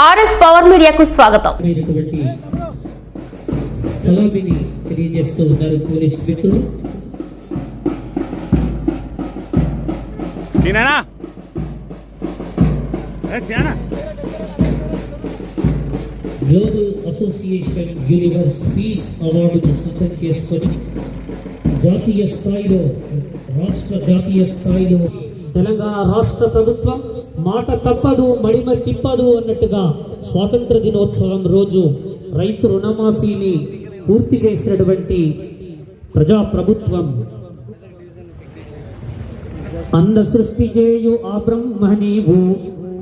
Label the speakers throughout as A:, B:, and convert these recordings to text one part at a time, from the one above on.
A: RS power మీడియాకు స్వాగతం.
B: సలామిని తెలియజేస్తూ ఉన్నారు పోలీస్ మిత్రులు. గ్లోబల్ అసోసియేషన్ యూనివర్స్ పీస్ అవార్డును సొంతం చేసుకొని జాతీయ స్థాయిలో జాతీయ స్థాయిలో తెలంగాణ రాష్ట్ర ప్రభుత్వం మాట తప్పదు మడిమ తిప్పదు అన్నట్టుగా స్వాతంత్ర దినోత్సవం రోజు రైతు రుణమాఫీని పూర్తి చేసినటువంటి ప్రజాప్రభుత్వం. అన్న సృష్టి చేయు ఆ బ్రహ్మ నీవు,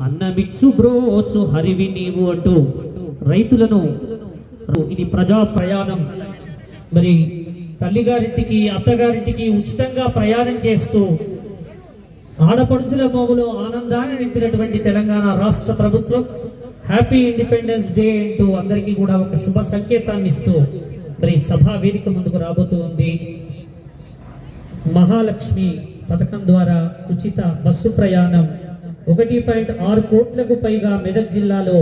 B: అన్నమిచ్చు బ్రోచు హరివి నీవు అంటూ రైతులను ఇది ప్రజా ప్రయాణం. మరి తల్లిగారింటికి అత్తగారింటికి ఉచితంగా ప్రయాణం చేస్తూ ఆడపడుచుల మోగులో ఆనందాన్ని నింపినటువంటి తెలంగాణ రాష్ట్ర ప్రభుత్వం హ్యాపీ ఇండిపెండెన్స్ డే అంటూ అందరికీ కూడా ఒక శుభ సంకేతాన్ని ఇస్తూ మరి సభా వేదిక ముందుకు రాబోతూ ఉంది. మహాలక్ష్మి పథకం ద్వారా ఉచిత బస్సు ప్రయాణం 1.6 కోట్లకు పైగా మెదక్ జిల్లాలో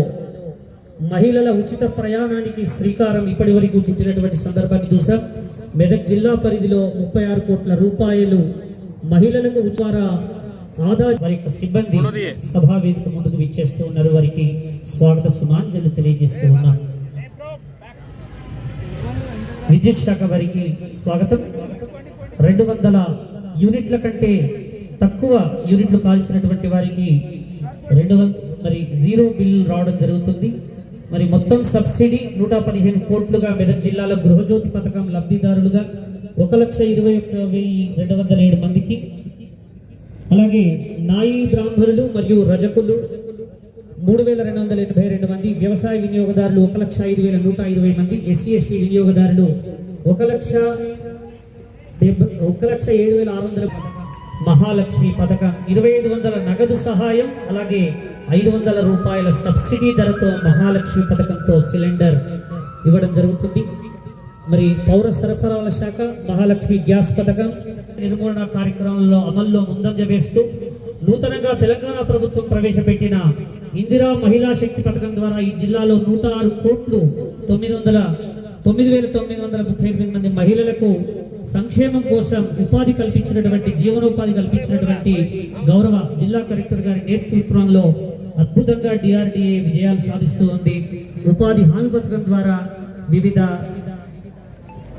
B: మహిళల ఉచిత ప్రయాణానికి శ్రీకారం ఇప్పటి వరకు చుట్టినటువంటి సందర్భాన్ని చూసాం. మెదక్ జిల్లా పరిధిలో 36 కోట్ల రూపాయలు మహిళలకు ఉచిత ఆదాయ వారి సిబ్బంది సభా వేదిక ముందుకు విచ్చేస్తూ ఉన్నారు. వారికి స్వాగత సుమాంజలు తెలియజేస్తూ ఉన్నాం. విద్యుత్ శాఖ వారికి స్వాగతం. 200 యూనిట్ల కంటే తక్కువ యూనిట్లు కాల్చినటువంటి వారికి 200 మరి జీరో బిల్ రావడం జరుగుతుంది. మరి మొత్తం సబ్సిడీ 115 కోట్లుగా మెదక్ జిల్లాలో గృహజ్యోతి పథకం లబ్ధిదారులుగా 1,21,207 మందికి, అలాగే నాయి బ్రాహ్మణులు మరియు రజకులు 3,282 మంది, వ్యవసాయ వినియోగదారులు 1,05,120 మంది, SC/ST వినియోగదారులు 1,07,600. మహాలక్ష్మి పథకం 2,500 నగదు సహాయం, అలాగే 500 రూపాయల సబ్సిడీ ధరతో మహాలక్ష్మి పథకంతో సిలిండర్ ఇవ్వడం జరుగుతుంది. మరి పౌర సరఫరాల శాఖ మహాలక్ష్మి గ్యాస్ పథకం నిర్మూలన కార్యక్రమంలో అమల్లో ముందంజ వేస్తూ నూతనంగా తెలంగాణ ప్రభుత్వం ప్రవేశపెట్టిన ఇందిరా మహిళా శక్తి పథకం ద్వారా ఈ జిల్లాలో 106 కోట్లు 9,938 మంది మహిళలకు సంక్షేమం కోసం ఉపాధి కల్పించినటువంటి జీవనోపాధి కల్పించినటువంటి గౌరవ జిల్లా కలెక్టర్ గారి నేతృత్వంలో అద్భుతంగా DRDA విజయాలు సాధిస్తూ ఉంది. ఉపాధి హామీ పథకం ద్వారా వివిధ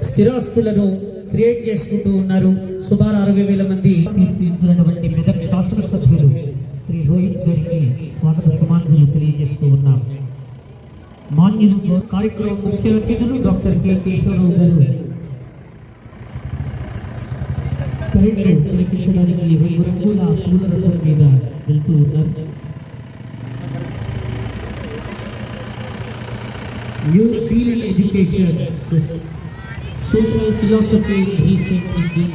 B: స్థిరాస్తులను క్రియేట్ చేసుకుంటూ ఉన్నారు. సుమారు 60,000 మంది తీర్చిదిద్దినటువంటి మెదక్ శాసనసభ్యులు శ్రీ రోహిత్ గారికి స్వాగత సమాన్యులు తెలియజేస్తూ ఉన్నారు. మాన్యులు కార్యక్రమం ముఖ్య అతిథులు డాక్టర్ కె కేశవరావు గారు కరెంటు తొలగించడానికి రంగుల పూల రథం మీద వెళ్తూ ఉన్నారు. New Deal in Education, Social Philosophy, Recent Indian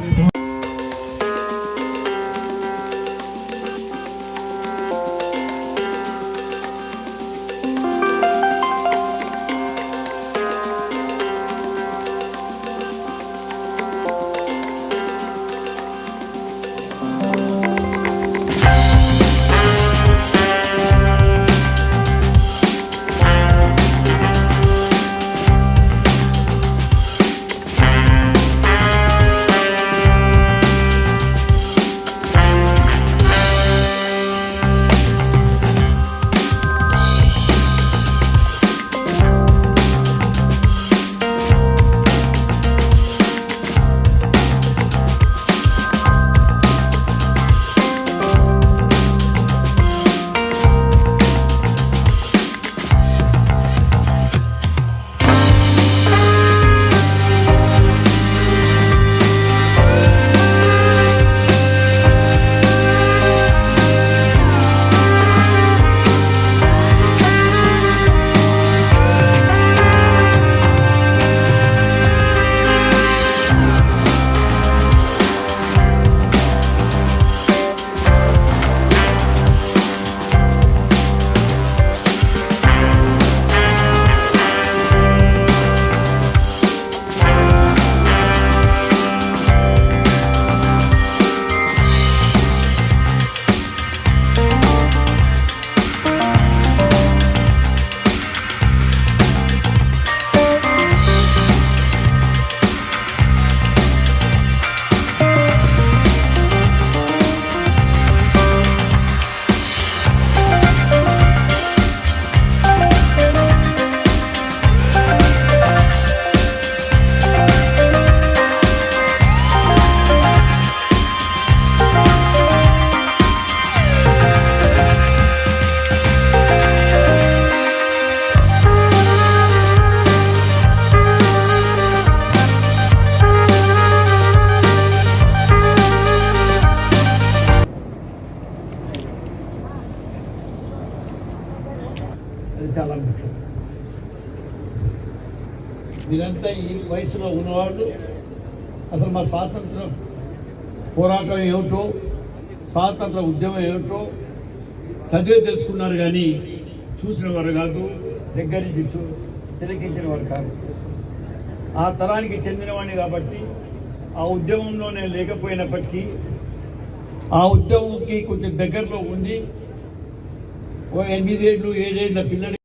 C: అది చాలా ముఖ్యం. మీరంతా ఈ వయసులో ఉన్నవాళ్ళు అసలు మా స్వాతంత్ర పోరాటం ఏమిటో, స్వాతంత్ర ఉద్యమం ఏమిటో చదివే తెలుసుకున్నారు, కానీ చూసిన వారు కాదు, దగ్గర నుంచి తిలకించిన వారు కాదు. ఆ తరానికి చెందినవాడిని కాబట్టి ఆ ఉద్యమంలో నేను లేకపోయినప్పటికీ ఆ ఉద్యమంకి కొంచెం దగ్గరలో ఉండి ఓ 8 ఏళ్ళు 7 ఏళ్ళ పిల్లడి